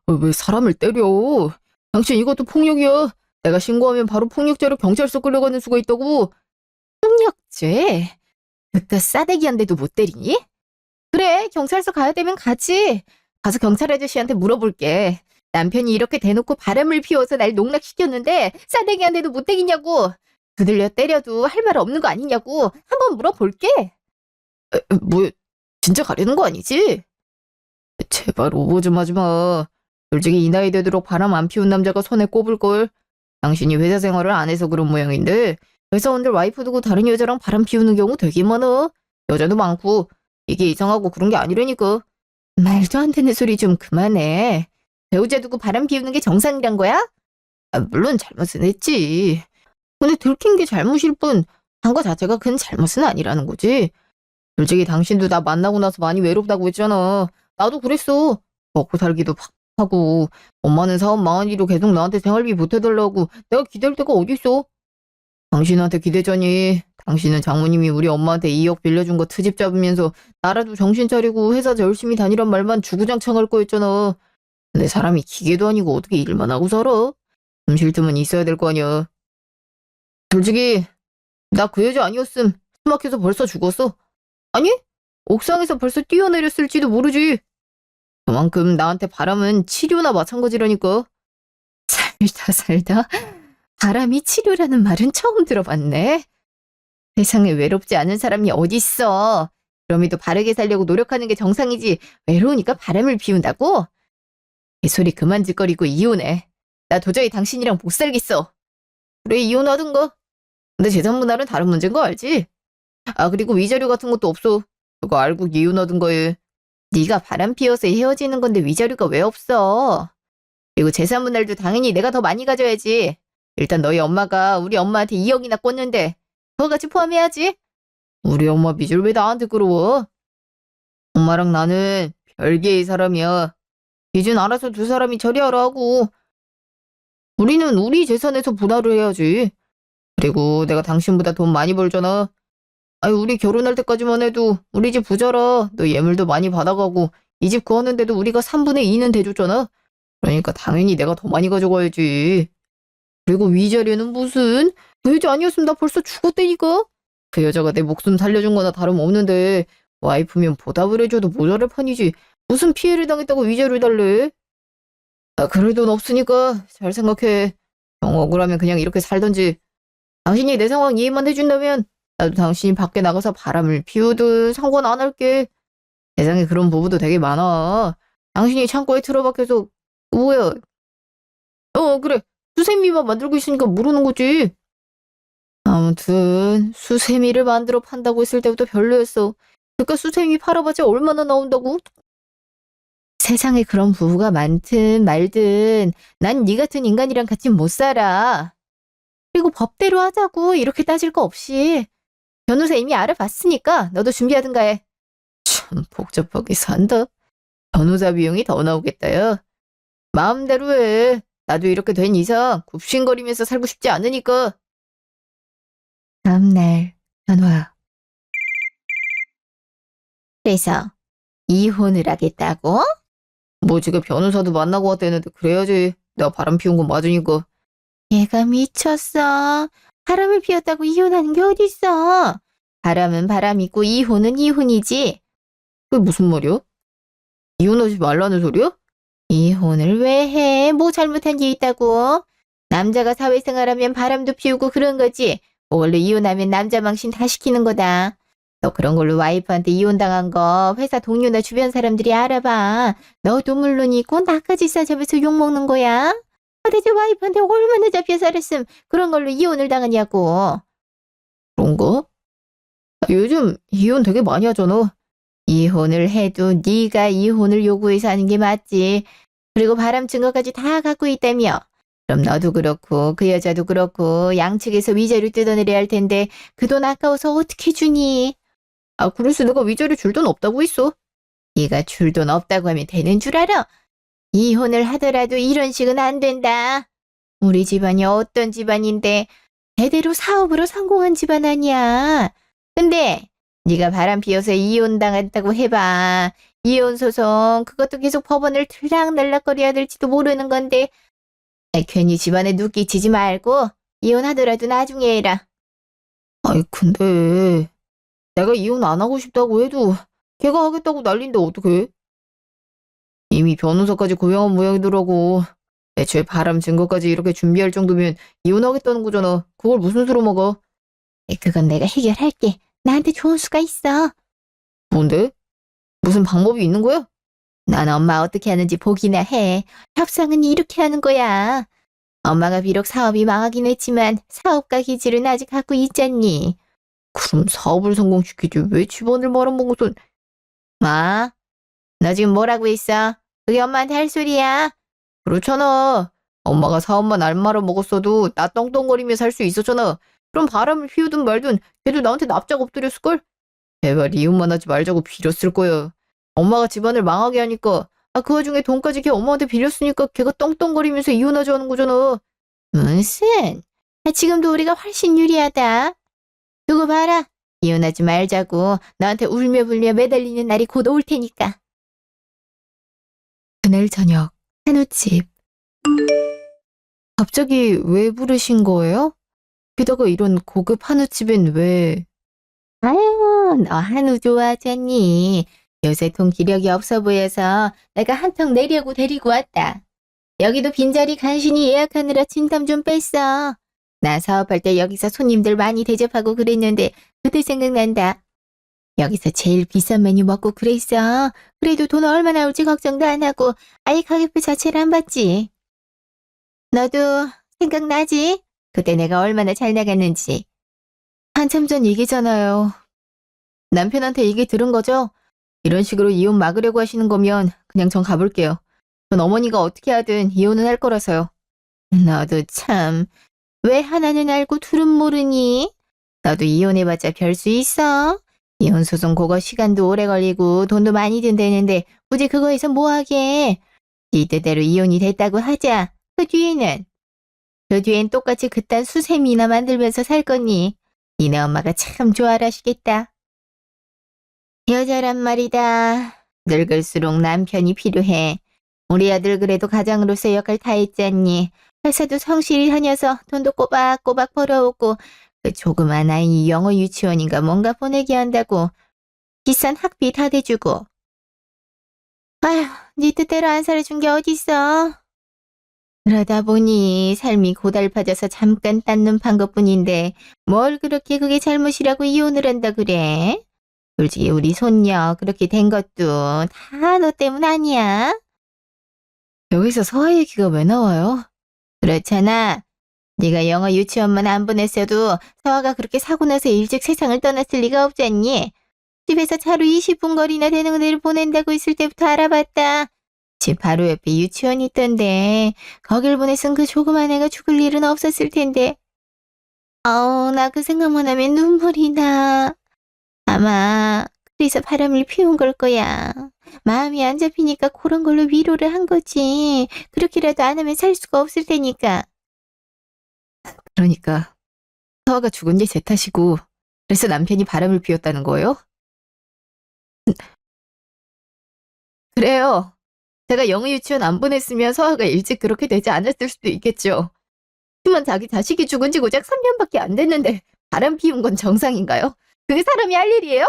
왜 사람을 때려? 당신 이것도 폭력이야. 내가 신고하면 바로 폭력죄로 경찰서 끌려가는 수가 있다고. 폭력죄? 그깟 싸대기한데도 못 때리니? 그래, 경찰서 가야 되면 가지. 가서 경찰 아저씨한테 물어볼게. 남편이 이렇게 대놓고 바람을 피워서 날 농락시켰는데 싸대기한데도 못 때리냐고. 두들려 때려도 할 말 없는 거 아니냐고. 한번 물어볼게. 뭐, 진짜 가려는 거 아니지? 제발 오버 좀 하지 마. 솔직히 이 나이 되도록 바람 안 피운 남자가 손에 꼽을걸. 당신이 회사 생활을 안 해서 그런 모양인데 회사원들 와이프 두고 다른 여자랑 바람 피우는 경우 되게 많아. 여자도 많고 이게 이상하고 그런 게 아니라니까. 말도 안 되는 소리 좀 그만해. 배우자 두고 바람 피우는 게 정상이란 거야? 물론 잘못은 했지. 근데 들킨 게 잘못일 뿐 한 거 자체가 큰 잘못은 아니라는 거지. 솔직히 당신도 나 만나고 나서 많이 외롭다고 했잖아. 나도 그랬어. 먹고 살기도 팍하고 엄마는 사업 망한 이로 계속 나한테 생활비 보태달라고 내가 기댈 데가 어딨어. 당신한테 기대자니. 당신은 장모님이 우리 엄마한테 2억 빌려준 거 트집 잡으면서 나라도 정신 차리고 회사 열심히 다니란 말만 주구장창 할 거였잖아. 근데 사람이 기계도 아니고 어떻게 일만 하고 살아? 좀 쉴 틈은 있어야 될 거 아니야. 솔직히 나 그 여자 아니었음 숨막혀서 벌써 죽었어. 아니? 옥상에서 벌써 뛰어내렸을지도 모르지. 그만큼 나한테 바람은 치료나 마찬가지라니까. 살다 살다 바람이 치료라는 말은 처음 들어봤네. 세상에 외롭지 않은 사람이 어딨어. 그럼에도 바르게 살려고 노력하는 게 정상이지. 외로우니까 바람을 피운다고? 이 소리 그만 짓거리고 이혼해. 나 도저히 당신이랑 못 살겠어. 그래 이혼하든가. 근데 재산 분할은 다른 문제인 거 알지? 아 그리고 위자료 같은 것도 없어. 그거 알고 이혼하든가 해. 네가 바람 피워서 헤어지는 건데 위자료가 왜 없어? 그리고 재산 분할도 당연히 내가 더 많이 가져야지. 일단 너희 엄마가 우리 엄마한테 2억이나 꿨는데 그거 같이 포함해야지. 우리 엄마 미줄 왜 나한테 끌어워? 엄마랑 나는 별개의 사람이야. 이젠 알아서 두 사람이 처리하라 하고. 우리는 우리 재산에서 분할을 해야지. 그리고 내가 당신보다 돈 많이 벌잖아. 아니 우리 결혼할 때까지만 해도 우리 집 부자라. 너 예물도 많이 받아가고 이 집 구하는데도 우리가 3분의 2는 대줬잖아. 그러니까 당연히 내가 더 많이 가져가야지. 그리고 위자료는 무슨? 그 여자 아니었으면 나 벌써 죽었다니까. 그 여자가 내 목숨 살려준 거나 다름없는데 와이프면 보답을 해줘도 모자랄 판이지. 무슨 피해를 당했다고 위자료를 달래? 아, 그럴 돈 없으니까 잘 생각해. 정 억울하면 그냥 이렇게 살던지. 당신이 내 상황 이해만 해준다면 나도 당신이 밖에 나가서 바람을 피우든 상관 안 할게. 세상에 그런 부부도 되게 많아. 당신이 창고에 틀어박혀서 뭐야? 그래. 수세미만 만들고 있으니까 모르는 거지. 아무튼 수세미를 만들어 판다고 했을 때부터 별로였어. 그러니까 수세미 팔아봤자 얼마나 나온다고? 세상에 그런 부부가 많든 말든 난 네 같은 인간이랑 같이 못 살아. 그리고 법대로 하자고 이렇게 따질 거 없이. 변호사 이미 알아봤으니까 너도 준비하든가 해. 참 복잡하게 산다. 변호사 비용이 더 나오겠다요. 마음대로 해. 나도 이렇게 된 이상 굽신거리면서 살고 싶지 않으니까. 다음날 전화. 그래서 이혼을 하겠다고? 뭐 지금 변호사도 만나고 왔다는데 그래야지. 내가 바람 피운 건 맞으니까. 얘가 미쳤어. 바람을 피웠다고 이혼하는 게 어딨어. 바람은 바람이고 이혼은 이혼이지. 그게 무슨 말이야? 이혼하지 말라는 소리야? 이혼을 왜 해? 뭐 잘못한 게 있다고? 남자가 사회생활하면 바람도 피우고 그런 거지. 원래 이혼하면 남자 망신 다 시키는 거다. 너 그런 걸로 와이프한테 이혼당한 거 회사 동료나 주변 사람들이 알아봐. 너도 물론이고 나까지 싸잡아서 욕먹는 거야. 대체 와이프한테 얼마나 잡혀 살았음 그런 걸로 이혼을 당하냐고. 그런가? 요즘 이혼 되게 많이 하잖아. 이혼을 해도 네가 이혼을 요구해서 하는 게 맞지. 그리고 바람 증거까지 다 갖고 있다며. 그럼 너도 그렇고 그 여자도 그렇고 양측에서 위자료 뜯어내려야 할 텐데 그 돈 아까워서 어떻게 주니? 아, 그래서 내가 위자료 줄 돈 없다고 했어. 네가 줄 돈 없다고 하면 되는 줄 알아? 이혼을 하더라도 이런 식은 안 된다. 우리 집안이 어떤 집안인데 대대로 사업으로 성공한 집안 아니야. 근데 네가 바람 피워서 이혼 당했다고 해봐. 이혼 소송 그것도 계속 법원을 들락날락거려야 될지도 모르는 건데 괜히 집안에 누 끼치지 말고 이혼하더라도 나중에 해라. 아이, 근데 내가 이혼 안 하고 싶다고 해도 걔가 하겠다고 난린데 어떡해? 이미 변호사까지 고용한 모양이더라고. 애초에 바람 증거까지 이렇게 준비할 정도면 이혼하겠다는 거잖아. 그걸 무슨 수로 먹어? 그건 내가 해결할게. 나한테 좋은 수가 있어. 뭔데? 무슨 방법이 있는 거야? 난 엄마 어떻게 하는지 보기나 해. 협상은 이렇게 하는 거야. 엄마가 비록 사업이 망하긴 했지만 사업가 기질은 아직 갖고 있잖니. 그럼 사업을 성공시키지 왜 집안을 말아먹어서. 뭐? 너 지금 뭐라고 했어? 그게 엄마한테 할 소리야? 그렇잖아. 엄마가 사업만 안 말아먹었어도 나 떵떵거리며 살 수 있었잖아. 그럼 바람을 피우든 말든 걔도 나한테 납작 엎드렸을걸? 제발 이혼만 하지 말자고 빌었을 거야. 엄마가 집안을 망하게 하니까 그 와중에 돈까지 걔 엄마한테 빌렸으니까 걔가 떵떵거리면서 이혼하자는 거잖아. 무슨? 지금도 우리가 훨씬 유리하다. 두고 봐라. 이혼하지 말자고 너한테 울며 불며 매달리는 날이 곧 올 테니까. 그날 저녁 한우집. 갑자기 왜 부르신 거예요? 게다가 이런 고급 한우집엔 왜? 아유, 너 한우 좋아하잖니. 요새 돈 기력이 없어 보여서 내가 한턱 내려고 데리고 왔다. 여기도 빈자리 간신히 예약하느라 진땀 좀 뺐어. 나 사업할 때 여기서 손님들 많이 대접하고 그랬는데 그때 생각난다. 여기서 제일 비싼 메뉴 먹고 그랬어. 그래도 돈 얼마 나올지 걱정도 안 하고 아예 가격표 자체를 안 봤지. 너도 생각나지? 그때 내가 얼마나 잘 나갔는지. 한참 전 얘기잖아요. 남편한테 얘기 들은 거죠? 이런 식으로 이혼 막으려고 하시는 거면 그냥 전 가볼게요. 전 어머니가 어떻게 하든 이혼은 할 거라서요. 너도 참. 왜 하나는 알고 둘은 모르니? 너도 이혼해봤자 별 수 있어? 이혼 소송 그거 시간도 오래 걸리고 돈도 많이 든다는데 굳이 그거에서 뭐하게? 네 뜻대로 이혼이 됐다고 하자. 그 뒤에는? 그 뒤엔 똑같이 그딴 수세미나 만들면서 살 거니? 니네 엄마가 참 좋아하시겠다. 여자란 말이다. 늙을수록 남편이 필요해. 우리 아들 그래도 가장으로서 역할 다 했잖니. 회사도 성실히 다녀서 돈도 꼬박꼬박 벌어오고 그 조그만 아이 영어 유치원인가 뭔가 보내게 한다고 비싼 학비 다 대주고. 아휴, 네 뜻대로 안 살아준 게 어딨어. 그러다 보니 삶이 고달파져서 잠깐 딴 눈 판 것뿐인데 뭘 그렇게 그게 잘못이라고 이혼을 한다 그래? 솔직히 우리 손녀 그렇게 된 것도 다 너 때문 아니야? 여기서 서아 얘기가 왜 나와요? 그렇잖아. 네가 영어 유치원만 안 보냈어도 서아가 그렇게 사고 나서 일찍 세상을 떠났을 리가 없잖니. 집에서 차로 20분 거리나 되는 데를 보낸다고 했을 때부터 알아봤다. 집 바로 옆에 유치원이 있던데 거길 보냈으면 그 조그만 애가 죽을 일은 없었을 텐데. 나 그 생각만 하면 눈물이 나. 아마 그래서 바람을 피운 걸 거야. 마음이 안 잡히니까 그런 걸로 위로를 한 거지. 그렇게라도 안 하면 살 수가 없을 테니까. 그러니까 서아가 죽은 게 제 탓이고 그래서 남편이 바람을 피웠다는 거예요? 그래요. 제가 영어 유치원 안 보냈으면 서아가 일찍 그렇게 되지 않았을 수도 있겠죠. 하지만 자기 자식이 죽은 지 고작 3년밖에 안 됐는데 바람 피운 건 정상인가요? 그게 사람이 할 일이에요?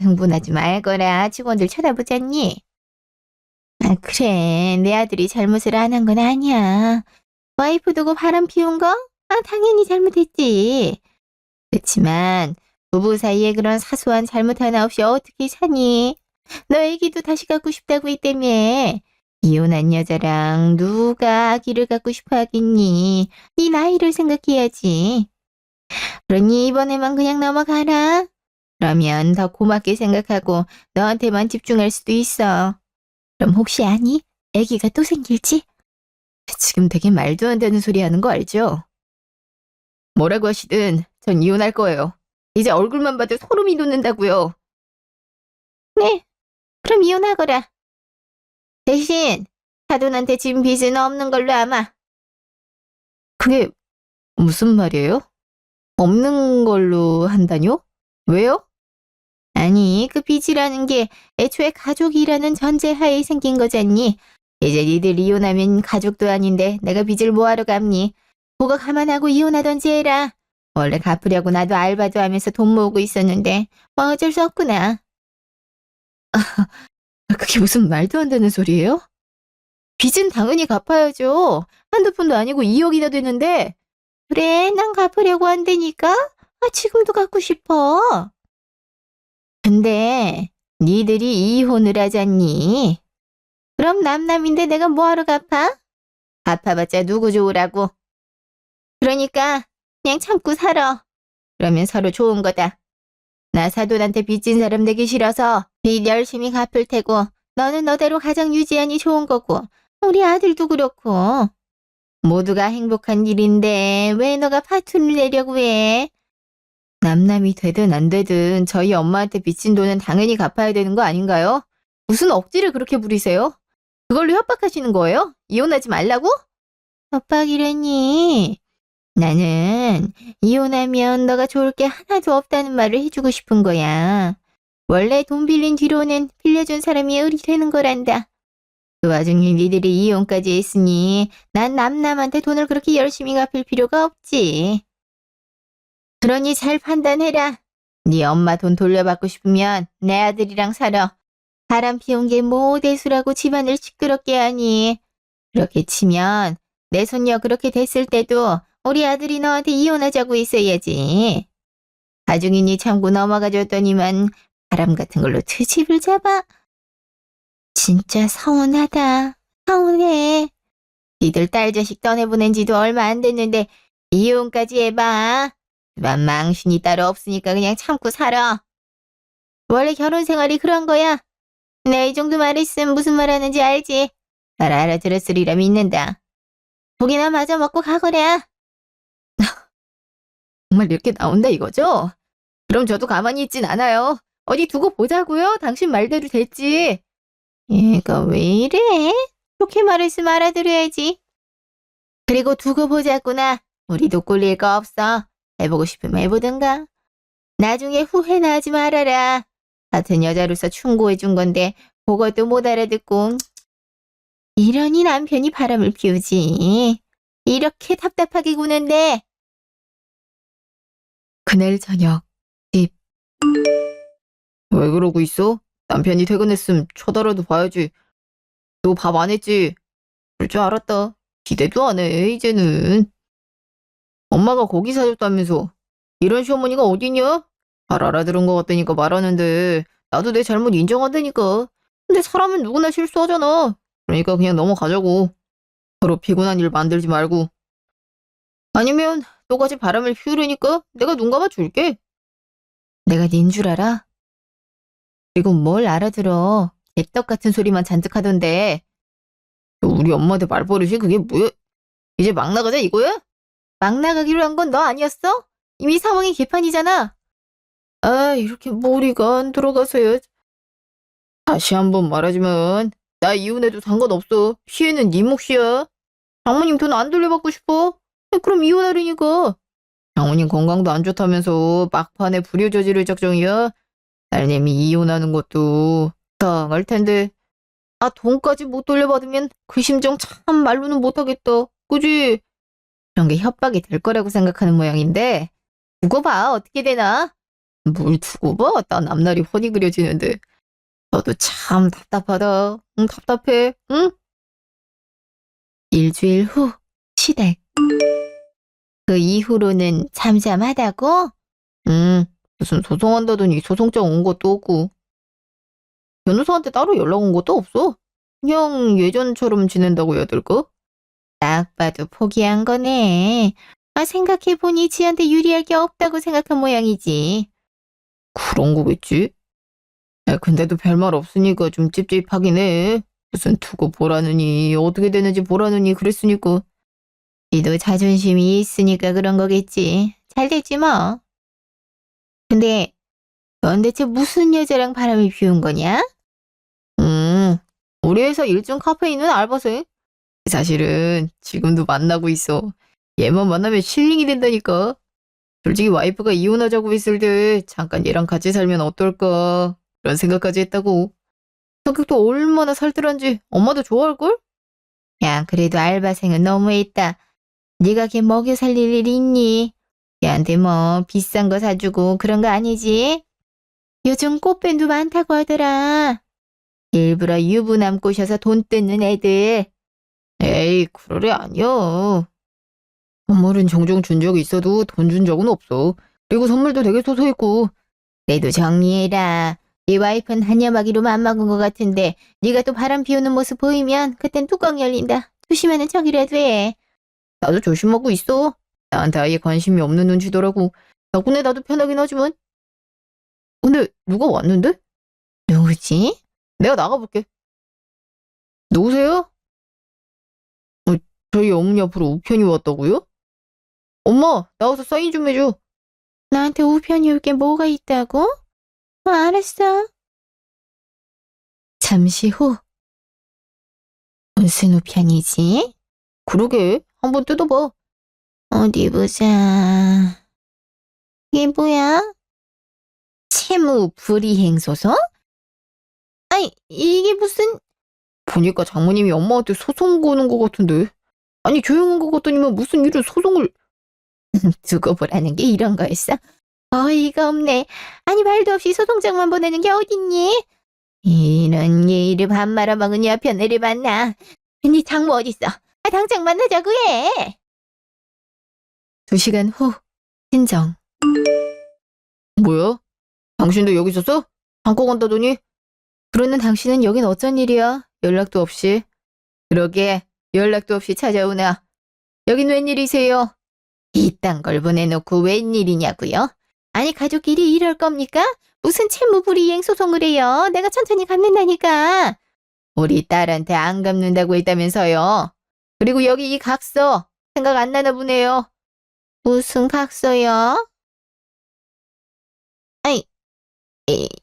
흥분하지 말거라. 직원들 쳐다보잖니. 아, 그래. 내 아들이 잘못을 안 한 건 아니야. 와이프 두고 바람 피운 거? 당연히 잘못했지. 그렇지만 부부 사이에 그런 사소한 잘못 하나 없이 어떻게 사니? 너 애기도 다시 갖고 싶다고 했다며. 이혼한 여자랑 누가 아기를 갖고 싶어 하겠니? 네 나이를 생각해야지. 그러니 이번에만 그냥 넘어가라. 그러면 더 고맙게 생각하고 너한테만 집중할 수도 있어. 그럼 혹시 아니? 아기가 또 생길지? 지금 되게 말도 안 되는 소리 하는 거 알죠? 뭐라고 하시든 전 이혼할 거예요. 이제 얼굴만 봐도 소름이 돋는다고요. 네, 그럼 이혼하거라. 대신 사돈한테 진 빚은 없는 걸로 아마. 그게 무슨 말이에요? 없는 걸로 한다뇨? 왜요? 아니, 그 빚이라는 게 애초에 가족이라는 전제하에 생긴 거잖니. 이제 니들 이혼하면 가족도 아닌데 내가 빚을 뭐하러 갚니? 그거 감안하고 이혼하던지 해라. 원래 갚으려고 나도 알바도 하면서 돈 모으고 있었는데 뭐 어쩔 수 없구나. 그게 무슨 말도 안 되는 소리예요? 빚은 당연히 갚아야죠. 한두 푼도 아니고 2억이나 되는데. 그래, 난 갚으려고 한다니까? 지금도 갚고 싶어. 근데 니들이 이혼을 하잖니. 그럼 남남인데 내가 뭐하러 갚아? 갚아봤자 누구 좋으라고. 그러니까 그냥 참고 살아. 그러면 서로 좋은 거다. 나 사돈한테 빚진 사람 되기 싫어서 빚 열심히 갚을 테고 너는 너대로 가정 유지하니 좋은 거고 우리 아들도 그렇고. 모두가 행복한 일인데 왜 너가 파투를 내려고 해? 남남이 되든 안 되든 저희 엄마한테 빚진 돈은 당연히 갚아야 되는 거 아닌가요? 무슨 억지를 그렇게 부리세요? 그걸로 협박하시는 거예요? 이혼하지 말라고? 협박이라니. 나는 이혼하면 너가 좋을 게 하나도 없다는 말을 해주고 싶은 거야. 원래 돈 빌린 뒤로는 빌려준 사람이 을이 되는 거란다. 그 와중에 니들이 이혼까지 했으니 난 남남한테 돈을 그렇게 열심히 갚을 필요가 없지. 그러니 잘 판단해라. 네 엄마 돈 돌려받고 싶으면 내 아들이랑 살아. 바람 피운 게 뭐 대수라고 집안을 시끄럽게 하니. 그렇게 치면 내 손녀 그렇게 됐을 때도 우리 아들이 너한테 이혼하자고 했어야지. 가중이니 참고 넘어가 줬더니만 바람 같은 걸로 트집을 잡아. 진짜 서운하다. 서운해. 니들 딸 자식 떠내보낸 지도 얼마 안 됐는데 이혼까지 해봐. 집안 망신이 따로 없으니까 그냥 참고 살아. 원래 결혼 생활이 그런 거야. 내가 이 정도 말했으면 무슨 말 하는지 알지? 날 알아들었으리라 믿는다. 고기나 마저 먹고 가거라. 정말 이렇게 나온다 이거죠? 그럼 저도 가만히 있진 않아요. 어디 두고 보자고요? 당신 말대로 됐지. 얘가 왜 이래? 좋게 말했으면 알아들어야지. 그리고 두고 보자꾸나. 우리도 꼴릴 거 없어. 해보고 싶으면 해보든가. 나중에 후회나 하지 말아라. 같은 여자로서 충고해준 건데 그것도 못 알아듣고. 이러니 남편이 바람을 피우지. 이렇게 답답하게 구는데. 그날 저녁 집. 왜 그러고 있어? 남편이 퇴근했음 쳐다라도 봐야지. 너 밥 안 했지? 그럴 줄 알았다. 기대도 안 해, 이제는. 엄마가 고기 사줬다면서. 이런 시어머니가 어디냐? 잘 알아들은 것 같다니까 말하는데 나도 내 잘못 인정한다니까. 근데 사람은 누구나 실수하잖아. 그러니까 그냥 넘어가자고. 서로 피곤한 일 만들지 말고. 아니면 또다시 바람을 피우려니까 내가 눈 감아 줄게. 내가 닌 줄 알아? 그리고 뭘 알아들어. 개떡 같은 소리만 잔뜩 하던데. 우리 엄마한테 말버릇이 그게 뭐야? 이제 막 나가자 이거야? 막 나가기로 한 건 너 아니었어? 이미 상황이 개판이잖아. 아, 이렇게 머리가 안 들어가서요. 다시 한번 말하지만 나 이혼해도 상관없어. 시애는 네 몫이야. 장모님 돈 안 돌려받고 싶어? 그럼 이혼하려니까. 장모님 건강도 안 좋다면서 막판에 불효 저지를 작정이야. 딸내미 이혼하는 것도 당할 텐데. 아, 돈까지 못 돌려받으면 그 심정 참 말로는 못하겠다. 그지? 그런 게 협박이 될 거라고 생각하는 모양인데. 두고 봐. 어떻게 되나? 뭘 두고 봐? 난 앞날이 훤히 그려지는데. 너도 참 답답하다. 응, 답답해. 응? 일주일 후 시댁. 그 이후로는 잠잠하다고? 무슨 소송한다더니 소송장 온 것도 없고. 변호사한테 따로 연락 온 것도 없어. 그냥 예전처럼 지낸다고 해야 될까? 딱 봐도 포기한 거네. 생각해보니 지한테 유리할 게 없다고 생각한 모양이지. 그런 거겠지? 야, 근데도 별말 없으니까 좀 찝찝하긴 해. 무슨 두고 보라느니 어떻게 되는지 보라느니 그랬으니까. 니도 자존심이 있으니까 그런 거겠지. 잘 됐지 뭐. 근데 넌 대체 무슨 여자랑 바람을 피운 거냐? 우리 회사 일중 카페에 있는 알바생. 사실은 지금도 만나고 있어. 얘만 만나면 실링이 된다니까. 솔직히 와이프가 이혼하자고 했을 때 잠깐 얘랑 같이 살면 어떨까 그런 생각까지 했다고. 성격도 얼마나 살뜰한지 엄마도 좋아할걸? 야, 그래도 알바생은 너무했다. 네가 걔 먹여 살릴 일이 있니? 걔한테 뭐 비싼 거 사주고 그런 거 아니지? 요즘 꽃뱀도 많다고 하더라. 일부러 유부남 꼬셔서 돈 뜯는 애들. 에이, 그럴 애 아니야. 선물은 종종 준 적이 있어도 돈 준 적은 없어. 그리고 선물도 되게 소소했고. 그래도 정리해라. 네 와이프는 한여마기로 맘먹은 것 같은데 네가 또 바람 피우는 모습 보이면 그땐 뚜껑 열린다. 조심하는 척이라도 해. 나도 조심하고 있어. 나한테 아예 관심이 없는 눈치더라고. 덕분에 나도 편하긴 하지만. 근데 누가 왔는데? 누구지? 내가 나가볼게. 누구세요? 저희 어머니 앞으로 우편이 왔다고요? 엄마, 나와서 사인 좀 해줘. 나한테 우편이 올 게 뭐가 있다고? 알았어. 잠시 후. 무슨 우편이지? 그러게, 한번 뜯어봐. 어디 보자. 이게 뭐야? 채무 불이행 소송? 아니, 이게 무슨... 보니까 장모님이 엄마한테 소송 거는 것 같은데. 아니, 조용한 것 같더니만 무슨 일을 소송을. 두고 보라는 게 이런 거였어? 어이가 없네. 아니, 말도 없이 소송장만 보내는 게 어딨니? 이런 예의를 밥 말아먹은 여편애를 만나. 네 장모 어딨어? 아, 당장 만나자고 해. 2시간 후, 친정. 뭐야? 당신도 여기 있었어? 잠깐 간다더니? 그러는 당신은 여긴 어쩐 일이야? 연락도 없이. 그러게, 연락도 없이 찾아오나. 여긴 웬일이세요? 이딴 걸 보내놓고 웬일이냐고요? 아니, 가족끼리 이럴 겁니까? 무슨 채무불이행 소송을 해요? 내가 천천히 갚는다니까. 우리 딸한테 안 갚는다고 했다면서요. 그리고 여기 이 각서, 생각 안 나나 보네요. 무슨 각서요? 아니,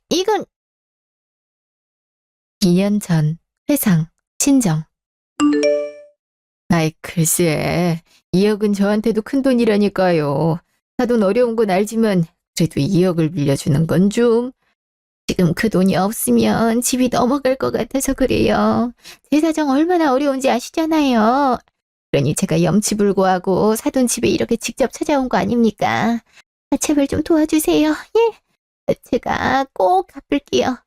이건 2년 전 회상, 친정. 아이, 글쎄, 2억은 저한테도 큰 돈이라니까요. 사돈 어려운 건 알지만, 그래도 2억을 빌려주는 건 좀. 지금 그 돈이 없으면 집이 넘어갈 것 같아서 그래요. 제 사정 얼마나 어려운지 아시잖아요. 그러니 제가 염치불고하고 사돈 집에 이렇게 직접 찾아온 거 아닙니까? 아, 제발 좀 도와주세요. 예? 제가 꼭 갚을게요.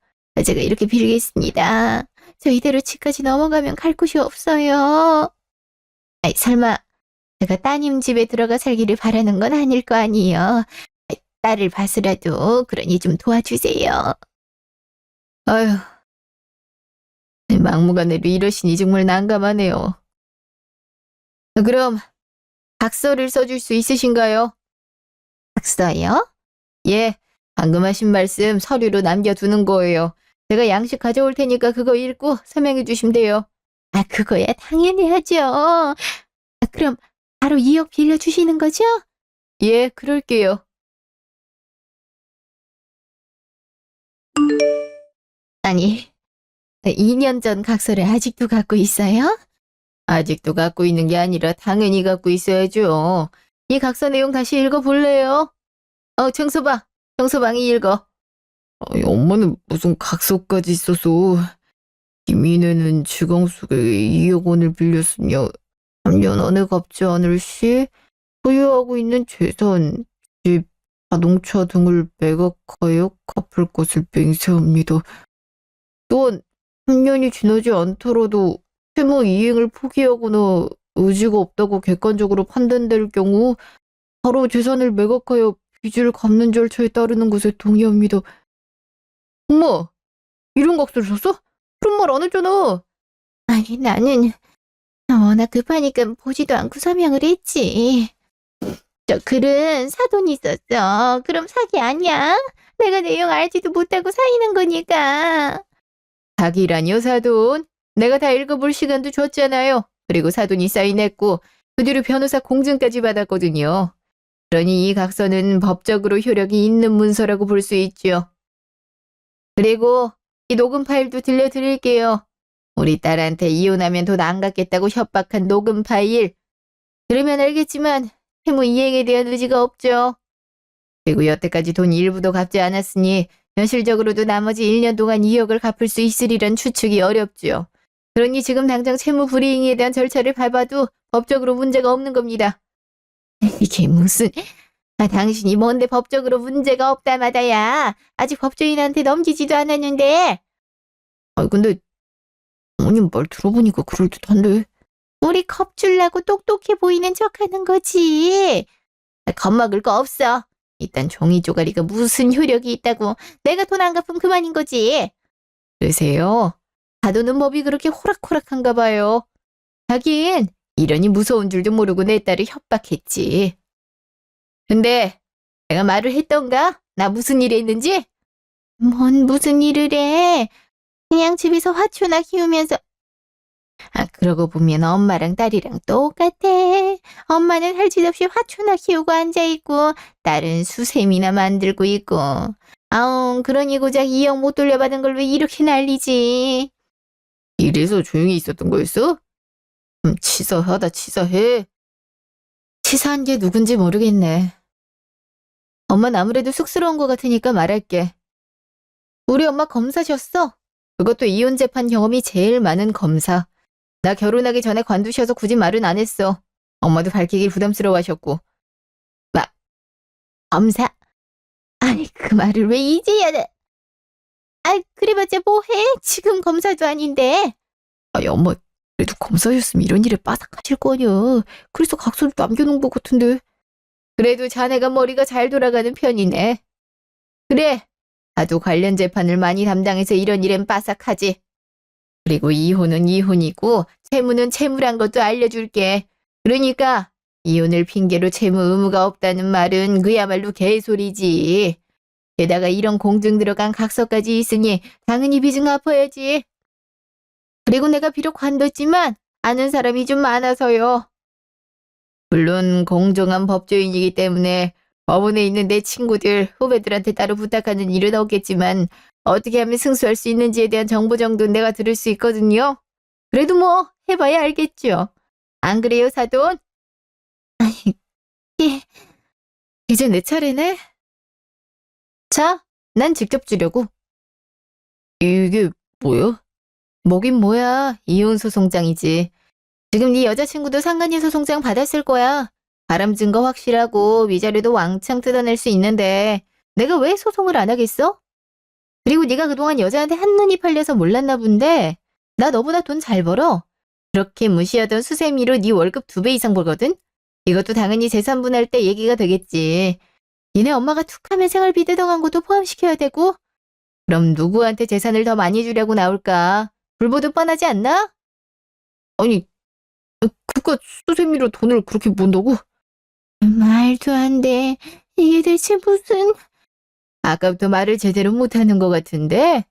제가 이렇게 빌겠습니다. 저 이대로 집까지 넘어가면 갈 곳이 없어요. 아이, 설마 제가 따님 집에 들어가 살기를 바라는 건 아닐 거 아니에요. 딸을 봐서라도 그러니 좀 도와주세요. 아휴, 막무가내로 이러시니 정말 난감하네요. 그럼, 각서를 써줄 수 있으신가요? 각서요? 예, 방금 하신 말씀 서류로 남겨두는 거예요. 제가 양식 가져올 테니까 그거 읽고 설명해 주시면 돼요. 아, 그거야 당연히 하죠. 아, 그럼 바로 2억 빌려주시는 거죠? 예, 그럴게요. 아니, 2년 전 각서를 아직도 갖고 있어요? 아직도 갖고 있는 게 아니라 당연히 갖고 있어야죠. 이 각서 내용 다시 읽어볼래요? 청소방, 청소방이 읽어. 엄마는 무슨 각서까지 있어서 김인혜는 지광숙에게 2억 원을 빌렸으며 3년 안에 갚지 않을 시 소유하고 있는 재산, 집, 자동차 등을 매각하여 갚을 것을 맹세합니다. 또한 3년이 지나지 않더라도 채무 이행을 포기하거나 의지가 없다고 객관적으로 판단될 경우 바로 재산을 매각하여 빚을 갚는 절차에 따르는 것에 동의합니다. 엄마, 이런 각서를 썼어? 그런 말 안 했잖아. 아니, 나는 워낙 급하니까 보지도 않고 서명을 했지. 저 글은 사돈이 썼어. 그럼 사기 아니야? 내가 내용 알지도 못하고 사이는 거니까. 사기라니요, 사돈. 내가 다 읽어볼 시간도 줬잖아요. 그리고 사돈이 사인했고 그 뒤로 변호사 공증까지 받았거든요. 그러니 이 각서는 법적으로 효력이 있는 문서라고 볼 수 있죠. 그리고 이 녹음 파일도 들려드릴게요. 우리 딸한테 이혼하면 돈 안 갚겠다고 협박한 녹음 파일. 들으면 알겠지만 채무 이행에 대한 의지가 없죠. 그리고 여태까지 돈 일부도 갚지 않았으니 현실적으로도 나머지 1년 동안 2억을 갚을 수 있으리란 추측이 어렵죠. 그러니 지금 당장 채무 불이행에 대한 절차를 밟아도 법적으로 문제가 없는 겁니다. 이게 무슨... 당신이 뭔데 법적으로 문제가 없다마다야. 아직 법조인한테 넘기지도 않았는데. 근데 어머님 말 들어보니까 그럴듯한데. 우리 겁줄라고 똑똑해 보이는 척하는 거지. 겁먹을 거 없어. 일단 종이 쪼가리가 무슨 효력이 있다고. 내가 돈 안 갚으면 그만인 거지. 그러세요? 가도는 법이 그렇게 호락호락한가 봐요. 하긴 이러니 무서운 줄도 모르고 내 딸을 협박했지. 근데 내가 말을 했던가? 나 무슨 일 했는지? 뭔 무슨 일을 해. 그냥 집에서 화초나 키우면서. 그러고 보면 엄마랑 딸이랑 똑같아. 엄마는 할 짓 없이 화초나 키우고 앉아있고 딸은 수세미나 만들고 있고. 아웅, 그러니 고작 2억 못 돌려받은 걸 왜 이렇게 난리지. 이래서 조용히 있었던 거였어? 치사하다 치사해. 치사한 게 누군지 모르겠네. 엄마는 아무래도 쑥스러운 것 같으니까 말할게. 우리 엄마 검사셨어. 그것도 이혼 재판 경험이 제일 많은 검사. 나 결혼하기 전에 관두셔서 굳이 말은 안 했어. 엄마도 밝히길 부담스러워하셨고. 검사? 아니, 그 말을 왜 이제야 돼? 그래봤자 뭐해? 지금 검사도 아닌데. 아니 엄마 그래도 검사셨으면 이런 일에 빠삭하실 거냐. 그래서 각서를 남겨놓은 것 같은데. 그래도 자네가 머리가 잘 돌아가는 편이네. 그래, 나도 관련 재판을 많이 담당해서 이런 일엔 빠삭하지. 그리고 이혼은 이혼이고 채무는 채무란 것도 알려줄게. 그러니까 이혼을 핑계로 채무 의무가 없다는 말은 그야말로 개소리지. 게다가 이런 공증 들어간 각서까지 있으니 당연히 빚은 갚아야지. 그리고 내가 비록 관뒀지만 아는 사람이 좀 많아서요. 물론 공정한 법조인이기 때문에 법원에 있는 내 친구들, 후배들한테 따로 부탁하는 일은 없겠지만 어떻게 하면 승소할 수 있는지에 대한 정보 정도는 내가 들을 수 있거든요. 그래도 뭐 해봐야 알겠죠. 안 그래요, 사돈? 예. 이제 내 차례네. 자, 난 직접 주려고. 이게 뭐야? 뭐긴 뭐야, 이혼 소송장이지. 지금 네 여자친구도 상간녀 소송장 받았을 거야. 바람 증거 확실하고 위자료도 왕창 뜯어낼 수 있는데 내가 왜 소송을 안 하겠어? 그리고 네가 그동안 여자한테 한눈이 팔려서 몰랐나 본데 나 너보다 돈 잘 벌어. 그렇게 무시하던 수세미로 네 월급 2배 이상 벌거든? 이것도 당연히 재산 분할 때 얘기가 되겠지. 니네 엄마가 툭하면 생활비 뜯어간 것도 포함시켜야 되고. 그럼 누구한테 재산을 더 많이 주려고 나올까? 불보듯 뻔하지 않나? 아니 그깟 수세미로 돈을 그렇게 번다고? 말도 안 돼. 이게 대체 무슨... 아까부터 말을 제대로 못하는 것 같은데?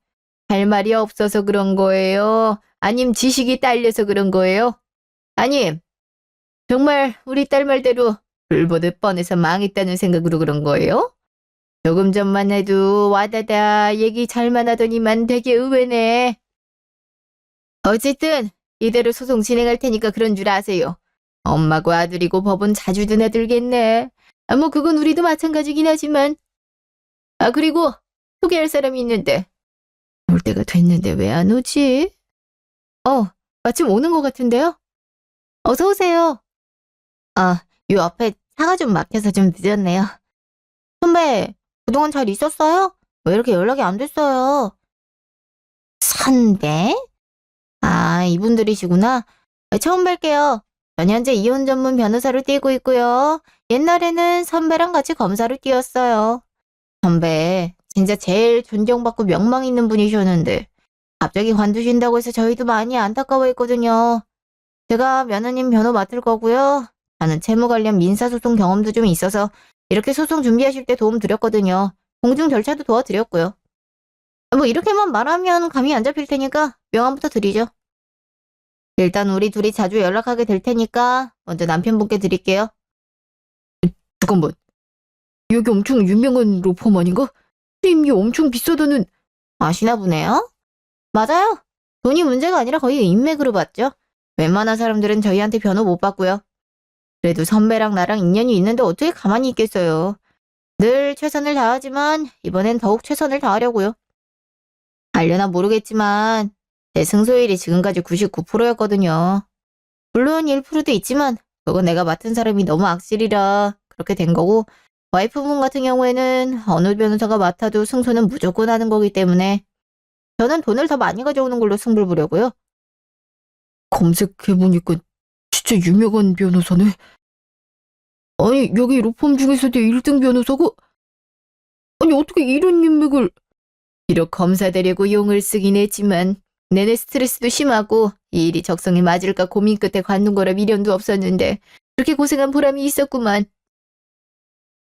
할 말이 없어서 그런 거예요? 아님 지식이 딸려서 그런 거예요? 아님, 정말 우리 딸 말대로 불보듯 뻔해서 망했다는 생각으로 그런 거예요? 조금 전만 해도 와다다 얘기 잘만 하더니만 되게 의외네. 어쨌든 이대로 소송 진행할 테니까 그런 줄 아세요. 엄마고 아들이고 법은 자주 드나들겠네. 뭐 그건 우리도 마찬가지긴 하지만. 그리고 소개할 사람이 있는데. 올 때가 됐는데 왜 안 오지? 마침 오는 것 같은데요? 어서 오세요. 요 앞에 차가 좀 막혀서 좀 늦었네요. 선배, 그동안 잘 있었어요? 왜 이렇게 연락이 안 됐어요? 선배? 이분들이시구나. 처음 뵐게요. 전 현재 이혼 전문 변호사로 뛰고 있고요. 옛날에는 선배랑 같이 검사로 뛰었어요. 선배, 진짜 제일 존경받고 명망 있는 분이셨는데 갑자기 관두신다고 해서 저희도 많이 안타까워했거든요. 제가 며느님 변호 맡을 거고요. 저는 채무 관련 민사소송 경험도 좀 있어서 이렇게 소송 준비하실 때 도움 드렸거든요. 공증 절차도 도와드렸고요. 뭐 이렇게만 말하면 감이 안 잡힐 테니까 명함부터 드리죠. 일단 우리 둘이 자주 연락하게 될 테니까 먼저 남편분께 드릴게요. 잠깐만. 여기 엄청 유명한 로펌 아닌가? 이미 엄청 비싸다는. 아시나 보네요? 맞아요. 돈이 문제가 아니라 거의 인맥으로 봤죠. 웬만한 사람들은 저희한테 변호 못 받고요. 그래도 선배랑 나랑 인연이 있는데 어떻게 가만히 있겠어요. 늘 최선을 다하지만 이번엔 더욱 최선을 다하려고요. 알려나 모르겠지만 제 승소율이 지금까지 99%였거든요. 물론 1%도 있지만 그건 내가 맡은 사람이 너무 악질이라 그렇게 된 거고 와이프분 같은 경우에는 어느 변호사가 맡아도 승소는 무조건 하는 거기 때문에 저는 돈을 더 많이 가져오는 걸로 승부를 보려고요. 검색해보니까 진짜 유명한 변호사네. 아니, 여기 로펌 중에서도 1등 변호사고, 아니, 어떻게 이런 인맥을. 비록 검사 되려고 용을 쓰긴 했지만 내내 스트레스도 심하고 이 일이 적성에 맞을까 고민 끝에 관둔 거라 미련도 없었는데 그렇게 고생한 보람이 있었구만.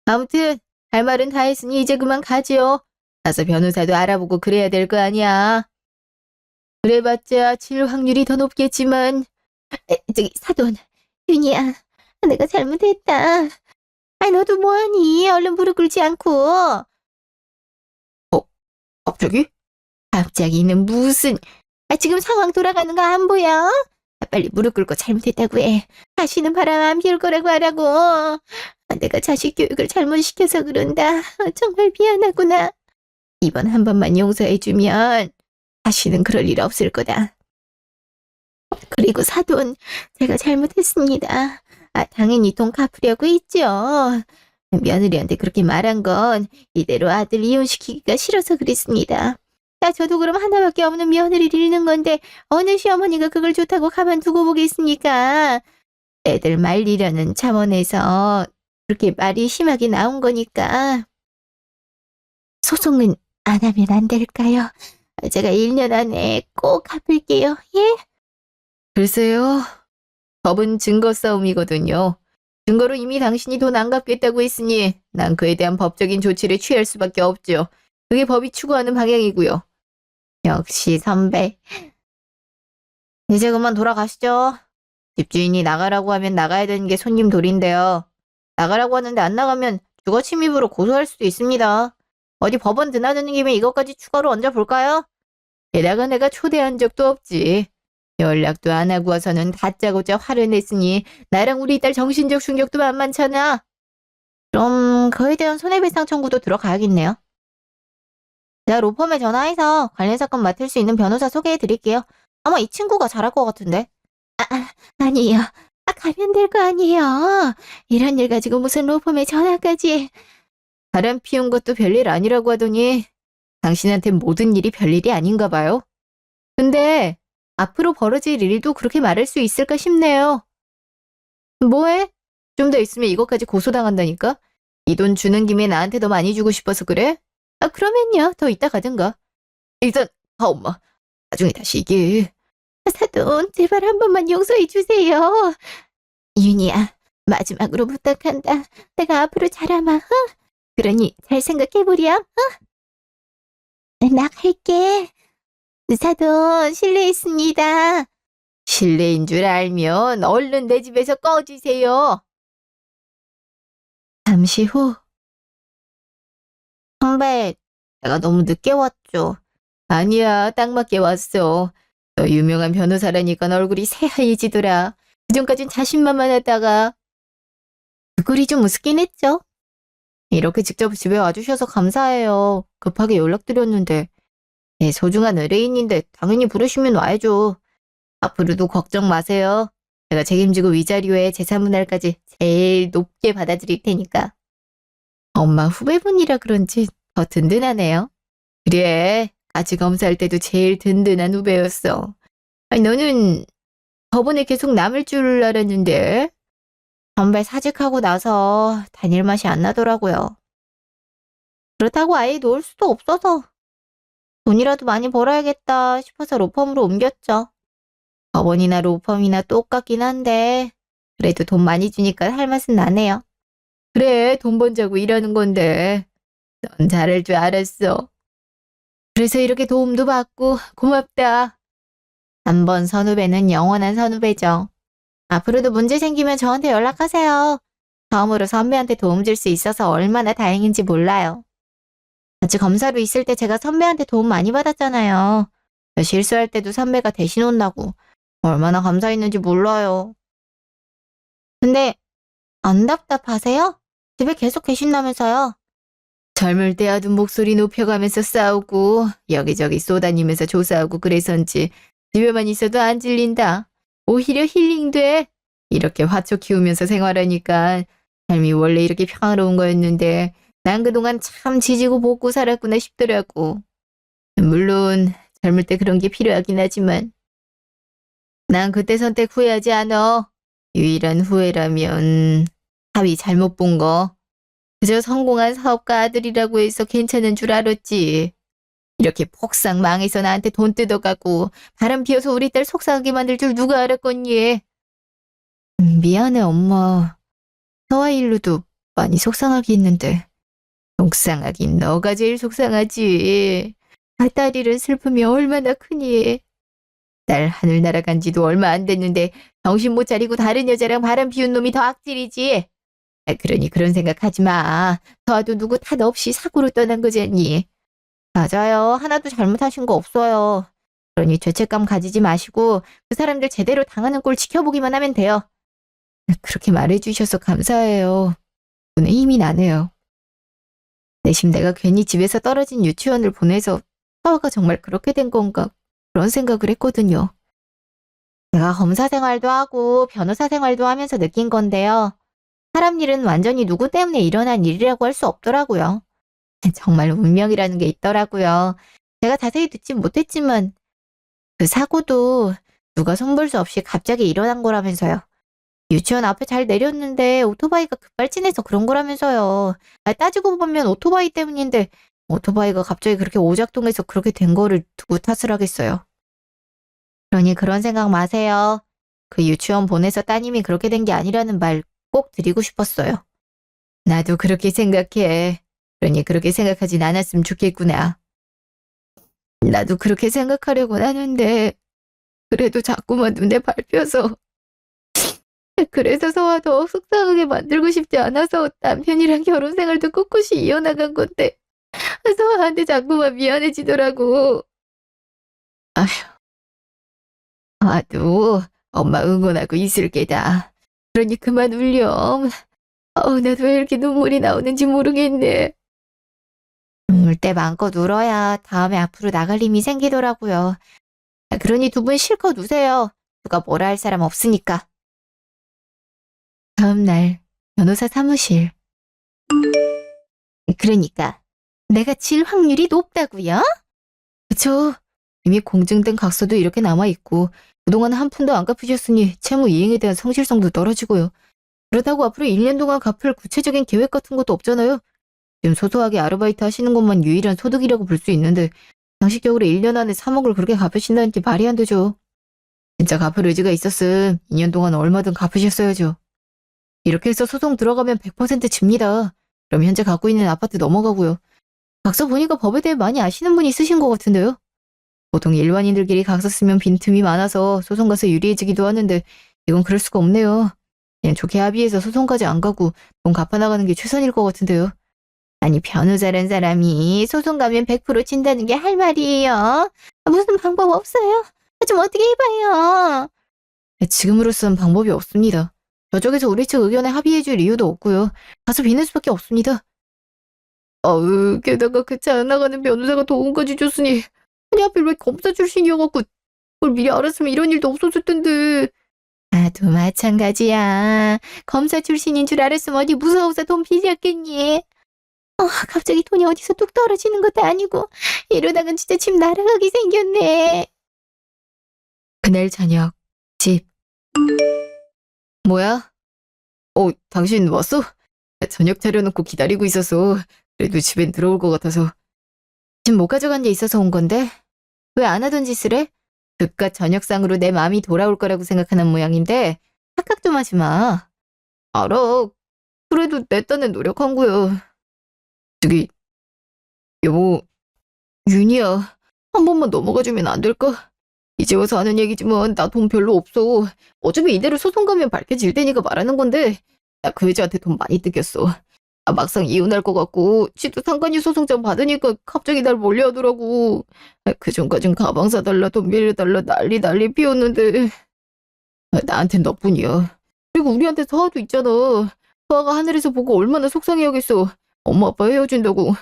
아무튼 할 말은 다 했으니 이제 그만 가지요. 가서 변호사도 알아보고 그래야 될 거 아니야. 그래봤자 질 확률이 더 높겠지만 저기 사돈, 윤희야, 내가 잘못했다. 아이 너도 뭐하니? 얼른 무릎 꿇지 않고. 갑자기? 갑자기는 무슨. 지금 상황 돌아가는 거 안 보여? 빨리 무릎 꿇고 잘못했다고 해. 다시는 바람 안 피울 거라고 하라고. 내가 자식 교육을 잘못 시켜서 그런다. 정말 미안하구나. 이번 한 번만 용서해주면 다시는 그럴 일 없을 거다. 그리고 사돈, 제가 잘못했습니다. 당연히 돈 갚으려고 했죠. 며느리한테 그렇게 말한 건 이대로 아들 이혼시키기가 싫어서 그랬습니다. 저도 그럼 하나밖에 없는 며느리를 잃는 건데 어느 시어머니가 그걸 좋다고 가만두고 보겠습니까? 애들 말리려는 차원에서 그렇게 말이 심하게 나온 거니까. 소송은 안 하면 안 될까요? 제가 1년 안에 꼭 갚을게요. 예? 글쎄요. 법은 증거 싸움이거든요. 증거로 이미 당신이 돈 안 갚겠다고 했으니 난 그에 대한 법적인 조치를 취할 수밖에 없죠. 그게 법이 추구하는 방향이고요. 역시 선배. 이제 그만 돌아가시죠. 집주인이 나가라고 하면 나가야 되는 게 손님 도리인데요. 나가라고 하는데 안 나가면 주거 침입으로 고소할 수도 있습니다. 어디 법원 드나드는 김에 이것까지 추가로 얹어볼까요? 게다가 내가 초대한 적도 없지. 연락도 안 하고 와서는 다짜고짜 화를 냈으니 나랑 우리 딸 정신적 충격도 만만찮아. 그럼 그에 대한 손해배상 청구도 들어가야겠네요. 제가 로펌에 전화해서 관련 사건 맡을 수 있는 변호사 소개해 드릴게요. 아마 이 친구가 잘할 것 같은데. 아니에요. 가면 될 거 아니에요. 이런 일 가지고 무슨 로펌에 전화까지. 바람 피운 것도 별일 아니라고 하더니 당신한테 모든 일이 별일이 아닌가 봐요. 근데 앞으로 벌어질 일도 그렇게 말할 수 있을까 싶네요. 뭐해? 좀 더 있으면 이것까지 고소당한다니까? 이 돈 주는 김에 나한테 더 많이 주고 싶어서 그래? 그러면요. 더 이따 가든가. 일단 엄마. 나중에 다시 얘기해. 사돈, 제발 한 번만 용서해 주세요. 윤희야, 마지막으로 부탁한다. 내가 앞으로 잘하마, 그러니 잘 생각해보렴, 나갈게. 사돈, 실례했습니다. 실례인 줄 알면 얼른 내 집에서 꺼지세요. 잠시 후. 선배, 내가 너무 늦게 왔죠. 아니야, 딱 맞게 왔어. 너 유명한 변호사라니까 얼굴이 새하얘지더라. 그전까진 자신만만했다가. 그 꼴이 좀 우습긴 했죠. 이렇게 직접 집에 와주셔서 감사해요. 급하게 연락드렸는데. 내 소중한 의뢰인인데 당연히 부르시면 와야죠. 앞으로도 걱정 마세요. 제가 책임지고 위자료에 재산분할까지 제일 높게 받아드릴 테니까. 엄마 후배분이라 그런지 더 든든하네요. 그래, 같이 검사할 때도 제일 든든한 후배였어. 아니, 너는 법원에 계속 남을 줄 알았는데. 선배 사직하고 나서 다닐 맛이 안 나더라고요. 그렇다고 아예 놓을 수도 없어서 돈이라도 많이 벌어야겠다 싶어서 로펌으로 옮겼죠. 법원이나 로펌이나 똑같긴 한데 그래도 돈 많이 주니까 할 맛은 나네요. 그래, 돈 번자고 일하는 건데. 넌 잘할 줄 알았어. 그래서 이렇게 도움도 받고 고맙다. 한 번 선후배는 영원한 선후배죠. 앞으로도 문제 생기면 저한테 연락하세요. 처음으로 선배한테 도움 줄 수 있어서 얼마나 다행인지 몰라요. 같이 검사로 있을 때 제가 선배한테 도움 많이 받았잖아요. 저 실수할 때도 선배가 대신 온다고 얼마나 감사했는지 몰라요. 근데 안 답답하세요? 집에 계속 계신다면서요? 젊을 때 아둔 목소리 높여가면서 싸우고 여기저기 쏘다니면서 조사하고 그래서인지 집에만 있어도 안 질린다. 오히려 힐링돼. 이렇게 화초 키우면서 생활하니까 삶이 원래 이렇게 평화로운 거였는데 난 그동안 참 지지고 볶고 살았구나 싶더라고. 물론 젊을 때 그런 게 필요하긴 하지만 난 그때 선택 후회하지 않아. 유일한 후회라면 합의 잘못 본 거. 그저 성공한 사업가 아들이라고 해서 괜찮은 줄 알았지. 이렇게 폭삭 망해서 나한테 돈 뜯어가고 바람 피워서 우리 딸 속상하게 만들 줄 누가 알았겠니? 미안해 엄마. 너와 일루도 많이 속상하게 했는데 속상하긴 너가 제일 속상하지. 딸 잃은 슬픔이 얼마나 크니. 딸 하늘 날아간 지도 얼마 안 됐는데 정신 못 차리고 다른 여자랑 바람 피운 놈이 더 악질이지. 그러니 그런 생각하지 마. 저도 누구 탓 없이 사고로 떠난 거잖니. 맞아요. 하나도 잘못하신 거 없어요. 그러니 죄책감 가지지 마시고 그 사람들 제대로 당하는 꼴 지켜보기만 하면 돼요. 그렇게 말해주셔서 감사해요. 눈에 힘이 나네요. 내심 내가 괜히 집에서 떨어진 유치원을 보내서 서아가 정말 그렇게 된 건가 그런 생각을 했거든요. 제가 검사 생활도 하고 변호사 생활도 하면서 느낀 건데요. 사람 일은 완전히 누구 때문에 일어난 일이라고 할 수 없더라고요. 정말 운명이라는 게 있더라고요. 제가 자세히 듣진 못했지만 그 사고도 누가 손볼 수 없이 갑자기 일어난 거라면서요. 유치원 앞에 잘 내렸는데 오토바이가 급발진해서 그런 거라면서요. 따지고 보면 오토바이 때문인데 오토바이가 갑자기 그렇게 오작동해서 그렇게 된 거를 누구 탓을 하겠어요. 그러니 그런 생각 마세요. 그 유치원 보내서 따님이 그렇게 된 게 아니라는 말 꼭 드리고 싶었어요. 나도 그렇게 생각해. 그러니 그렇게 생각하진 않았으면 좋겠구나. 나도 그렇게 생각하려고 하는데 그래도 자꾸만 눈에 밟혀서 그래서 서아 더 속상하게 만들고 싶지 않아서 남편이랑 결혼 생활도 꿋꿋이 이어나간 건데 서아한테 자꾸만 미안해지더라고. 아휴, 나도 엄마 응원하고 있을 게다. 그러니 그만 울렴. 나도 왜 이렇게 눈물이 나오는지 모르겠네. 울 때 마음껏 울어야 다음에 앞으로 나갈 힘이 생기더라고요. 그러니 두 분 실컷 우세요. 누가 뭐라 할 사람 없으니까. 다음 날 변호사 사무실. 그러니까 내가 질 확률이 높다고요? 그쵸. 이미 공증된 각서도 이렇게 남아있고 그동안 한 푼도 안 갚으셨으니 채무 이행에 대한 성실성도 떨어지고요. 그렇다고 앞으로 1년 동안 갚을 구체적인 계획 같은 것도 없잖아요. 지금 소소하게 아르바이트 하시는 것만 유일한 소득이라고 볼 수 있는데 상식적으로 1년 안에 3억을 그렇게 갚으신다는 게 말이 안 되죠. 진짜 갚을 의지가 있었음 2년 동안 얼마든 갚으셨어야죠. 이렇게 해서 소송 들어가면 100% 집니다. 그럼 현재 갖고 있는 아파트 넘어가고요. 각서 보니까 법에 대해 많이 아시는 분이 있으신 것 같은데요. 보통 일반인들끼리 각서 쓰면 빈틈이 많아서 소송 가서 유리해지기도 하는데 이건 그럴 수가 없네요. 그냥 좋게 합의해서 소송까지 안 가고 돈 갚아나가는 게 최선일 것 같은데요. 아니 변호사란 사람이 소송 가면 100% 진다는 게 할 말이에요. 무슨 방법 없어요? 좀 어떻게 해봐요. 지금으로선 방법이 없습니다. 저쪽에서 우리 측 의견에 합의해줄 이유도 없고요. 가서 비는 수밖에 없습니다. 게다가 그 잘 나가는 변호사가 도움까지 줬으니 아니 하필 왜 검사 출신이어갖고 그걸 미리 알았으면 이런 일도 없었을 텐데. 나도 마찬가지야. 검사 출신인 줄 알았으면 어디 무서워서 돈 빌렸겠니? 갑자기 돈이 어디서 뚝 떨어지는 것도 아니고 이러다간 진짜 집 날아가게 생겼네. 그날 저녁 집. 뭐야? 당신 왔어? 저녁 차려놓고 기다리고 있었어. 그래도 집엔 들어올 것 같아서. 집 못 가져간 게 있어서 온 건데 왜 안 하던 짓을 해? 그깟 저녁상으로 내 마음이 돌아올 거라고 생각하는 모양인데 착각 좀 하지 마. 알아. 그래도 내 딴엔 노력한 거야. 저기 여보, 윤희야. 한 번만 넘어가주면 안 될까? 이제 와서 하는 얘기지만 나 돈 별로 없어. 어차피 이대로 소송 가면 밝혀질 테니까 말하는 건데 나 그 여자한테 돈 많이 뜯겼어. 막상 이혼할 것 같고 지도 상간이 소송장 받으니까 갑자기 날 몰려하더라고. 그전까진 가방 사달라 돈 빌려달라 난리 피웠는데 나한텐 너뿐이야. 그리고 우리한테 서아도 있잖아. 서아가 하늘에서 보고 얼마나 속상해하겠어. 엄마 아빠 헤어진다고.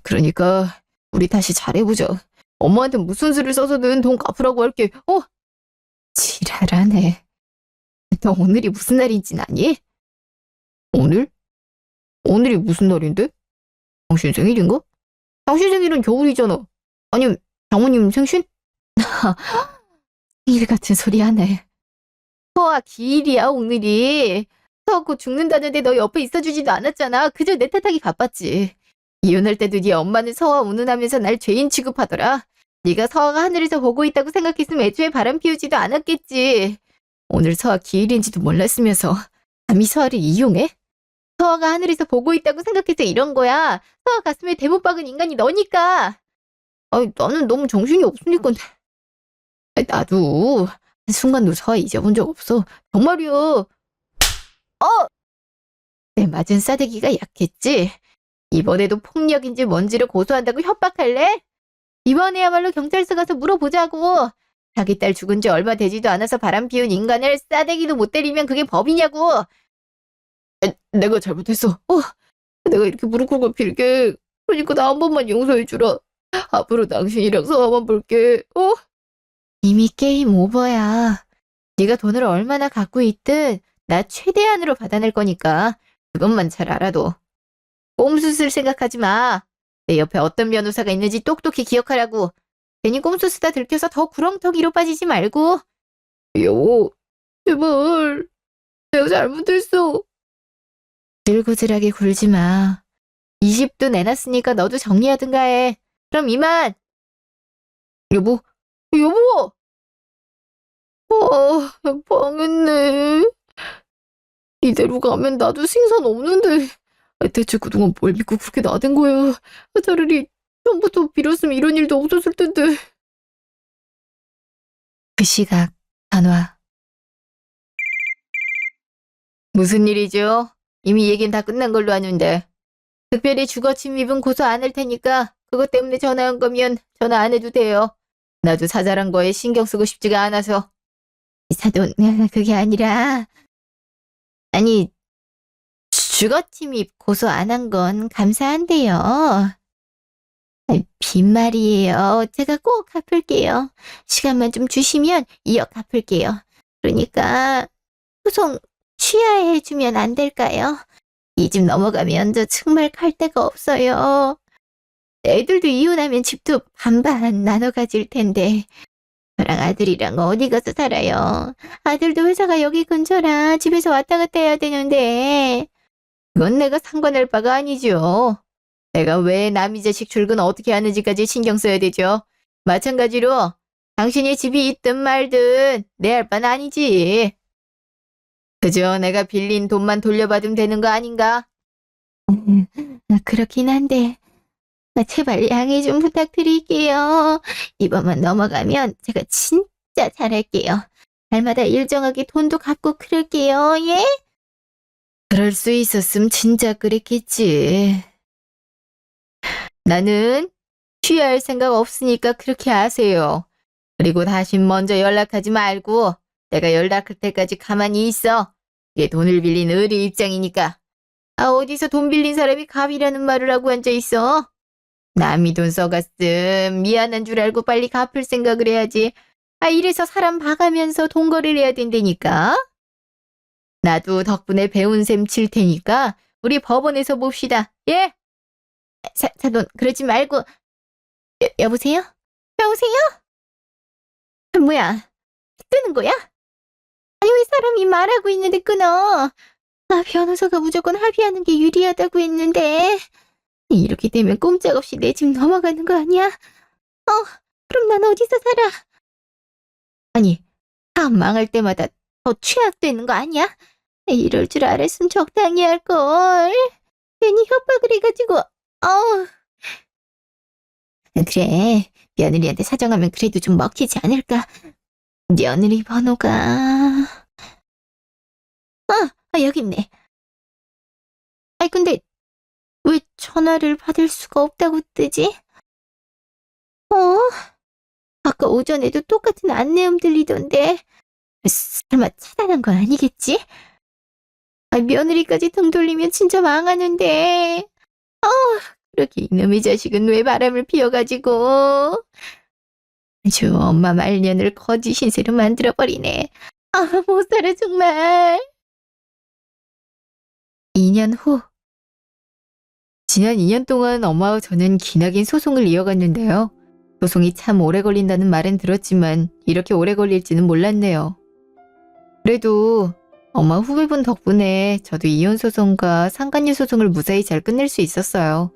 그러니까 우리 다시 잘해보자. 엄마한테 무슨 수를 써서든 돈 갚으라고 할게. 지랄하네. 너 오늘이 무슨 날인진 아니? 오늘? 오늘이 무슨 날인데? 당신 생일인가? 당신 생일은 겨울이잖아. 아니면 장모님 생신? 일 같은 소리 하네. 서아 기일이야 오늘이. 서아 곧 죽는다는데 너 옆에 있어주지도 않았잖아. 그저 내 탓하기 바빴지. 이혼할 때도 네 엄마는 서아 운운하면서 날 죄인 취급하더라. 네가 서아가 하늘에서 보고 있다고 생각했으면 애초에 바람 피우지도 않았겠지. 오늘 서아 기일인지도 몰랐으면서 감히 서아를 이용해? 서아가 하늘에서 보고 있다고 생각해서 이런 거야. 서아 가슴에 대못 박은 인간이 너니까. 아니, 나는 너무 정신이 없으니까. 아니, 나도 한순간도 서아 잊어본 적 없어. 정말이야. 내 맞은 싸대기가 약했지. 이번에도 폭력인지 뭔지를 고소한다고 협박할래? 이번에야말로 경찰서 가서 물어보자고. 자기 딸 죽은 지 얼마 되지도 않아서 바람 피운 인간을 싸대기도 못 때리면 그게 법이냐고. 내가 잘못했어. 내가 이렇게 무릎 꿇고 빌게. 그러니까 나 한 번만 용서해주라. 앞으로 당신이랑 서아만 볼게. 이미 게임 오버야. 네가 돈을 얼마나 갖고 있든 나 최대한으로 받아낼 거니까 그것만 잘 알아둬. 꼼수 쓸 생각하지 마. 내 옆에 어떤 변호사가 있는지 똑똑히 기억하라고. 괜히 꼼수 쓰다 들켜서 더 구렁텅이로 빠지지 말고. 여보, 제발. 내가 잘못했어. 들구질하게 굴지 마. 20도 내놨으니까 너도 정리하든가 해. 그럼 이만. 여보, 여보! 망했네. 이대로 가면 나도 생선 없는데. 대체 그동안 뭘 믿고 그렇게 나댄 거야. 차라리 처음부터 빌었으면 이런 일도 없었을 텐데. 그 시각, 단화. 무슨 일이죠? 이미 얘긴 다 끝난 걸로 아는데. 특별히 주거 침입은 고소 안 할 테니까 그것 때문에 전화한 거면 전화 안 해도 돼요. 나도 사잘한 거에 신경 쓰고 싶지가 않아서. 사돈, 그게 아니라. 아니, 주거 침입 고소 안 한 건 감사한데요. 빈말이에요. 제가 꼭 갚을게요. 시간만 좀 주시면 이억 갚을게요. 그러니까 소송 취하해주면 안 될까요? 이 집 넘어가면 저 정말 갈 데가 없어요. 애들도 이혼하면 집도 반반 나눠 가질 텐데 저랑 아들이랑 어디 가서 살아요. 아들도 회사가 여기 근처라 집에서 왔다 갔다 해야 되는데 그건 내가 상관할 바가 아니죠. 내가 왜 남이 자식 출근 어떻게 하는지까지 신경 써야 되죠. 마찬가지로 당신의 집이 있든 말든 내 할 바는 아니지. 그저 내가 빌린 돈만 돌려받으면 되는 거 아닌가? 그렇긴 한데 제발 양해 좀 부탁드릴게요. 이번만 넘어가면 제가 진짜 잘할게요. 달마다 일정하게 돈도 갚고 그럴게요. 예? 그럴 수 있었음 진짜 그랬겠지. 나는 취할 생각 없으니까 그렇게 아세요. 그리고 다시 먼저 연락하지 말고 내가 연락할 때까지 가만히 있어. 이게 돈을 빌린 의리 입장이니까. 어디서 돈 빌린 사람이 갑이라는 말을 하고 앉아있어? 남이 돈 써갔음. 미안한 줄 알고 빨리 갚을 생각을 해야지. 이래서 사람 봐가면서 돈거래를 해야 된다니까. 나도 덕분에 배운 셈 칠 테니까 우리 법원에서 봅시다. 예? 사돈, 그러지 말고. 여보세요? 여보세요? 뭐야? 뜨는 거야? 아니, 왜 사람이 말하고 있는데 끊어? 변호사가 무조건 합의하는 게 유리하다고 했는데. 이렇게 되면 꼼짝없이 내 집 넘어가는 거 아니야? 그럼 난 어디서 살아? 아니, 사업 망할 때마다 더 취약되는 거 아니야? 이럴 줄 알았으면 적당히 할걸. 괜히 협박을 해가지고. 그래, 며느리한테 사정하면 그래도 좀 먹히지 않을까? 며느리 번호가... 여기 있네. 근데 왜 전화를 받을 수가 없다고 뜨지? 아까 오전에도 똑같은 안내음 들리던데 설마 차단한 건 아니겠지? 며느리까지 등 돌리면 진짜 망하는데. 그렇게 이놈의 자식은 왜 바람을 피워가지고. 아주 엄마 말년을 거지 신세로 만들어버리네. 못 살아 정말. 2년 후. 지난 2년 동안 엄마와 저는 기나긴 소송을 이어갔는데요. 소송이 참 오래 걸린다는 말은 들었지만 이렇게 오래 걸릴지는 몰랐네요. 그래도 엄마 후배분 덕분에 저도 이혼 소송과 상간녀 소송을 무사히 잘 끝낼 수 있었어요.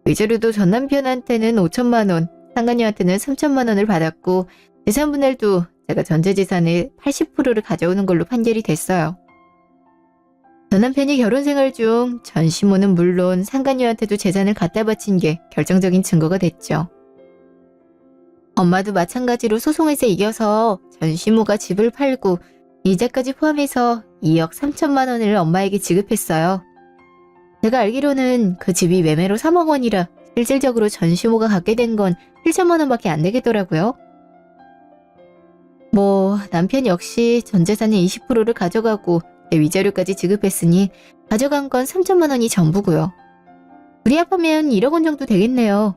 위자료도 전 남편한테는 5천만 원, 상간녀한테는 3천만 원을 받았고 재산 분할도 제가 전체 재산의 80%를 가져오는 걸로 판결이 됐어요. 전 남편이 결혼 생활 중 전시모는 물론 상간녀한테도 재산을 갖다 바친 게 결정적인 증거가 됐죠. 엄마도 마찬가지로 소송에서 이겨서 전시모가 집을 팔고 이자까지 포함해서 2억 3천만 원을 엄마에게 지급했어요. 제가 알기로는 그 집이 매매로 3억 원이라 실질적으로 전시모가 갖게 된 건 7천만 원밖에 안 되겠더라고요. 남편 역시 전 재산의 20%를 가져가고 제 위자료까지 지급했으니 가져간 건 3천만 원이 전부고요. 둘이 합하면 1억 원 정도 되겠네요.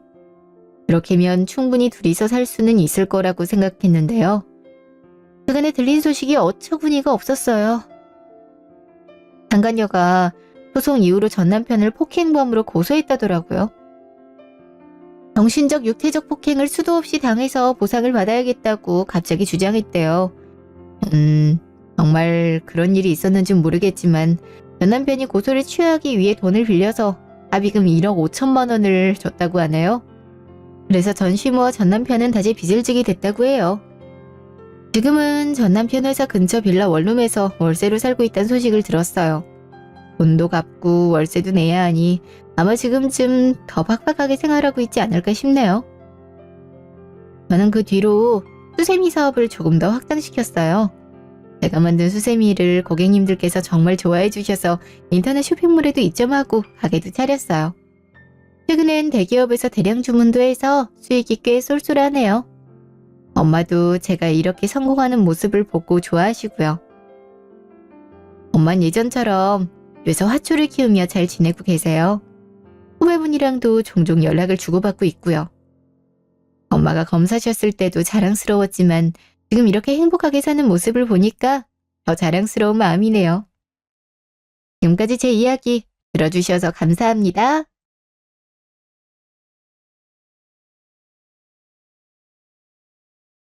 그렇게면 충분히 둘이서 살 수는 있을 거라고 생각했는데요. 그간에 들린 소식이 어처구니가 없었어요. 상간녀가 소송 이후로 전 남편을 폭행범으로 고소했다더라고요. 정신적, 육체적 폭행을 수도 없이 당해서 보상을 받아야겠다고 갑자기 주장했대요. 정말 그런 일이 있었는지는 모르겠지만 전 남편이 고소를 취하기 위해 돈을 빌려서 합의금 1억 5천만 원을 줬다고 하네요. 그래서 전시모와 전 남편은 다시 빚을 지게 됐다고 해요. 지금은 전 남편 회사 근처 빌라 원룸에서 월세로 살고 있다는 소식을 들었어요. 돈도 갚고 월세도 내야 하니 아마 지금쯤 더 팍팍하게 생활하고 있지 않을까 싶네요. 저는 그 뒤로 수세미 사업을 조금 더 확장시켰어요. 제가 만든 수세미를 고객님들께서 정말 좋아해 주셔서 인터넷 쇼핑몰에도 입점하고 가게도 차렸어요. 최근엔 대기업에서 대량 주문도 해서 수익이 꽤 쏠쏠하네요. 엄마도 제가 이렇게 성공하는 모습을 보고 좋아하시고요. 엄마는 예전처럼 집에서 화초를 키우며 잘 지내고 계세요. 후배분이랑도 종종 연락을 주고받고 있고요. 엄마가 검사셨을 때도 자랑스러웠지만 지금 이렇게 행복하게 사는 모습을 보니까 더 자랑스러운 마음이네요. 지금까지 제 이야기 들어주셔서 감사합니다.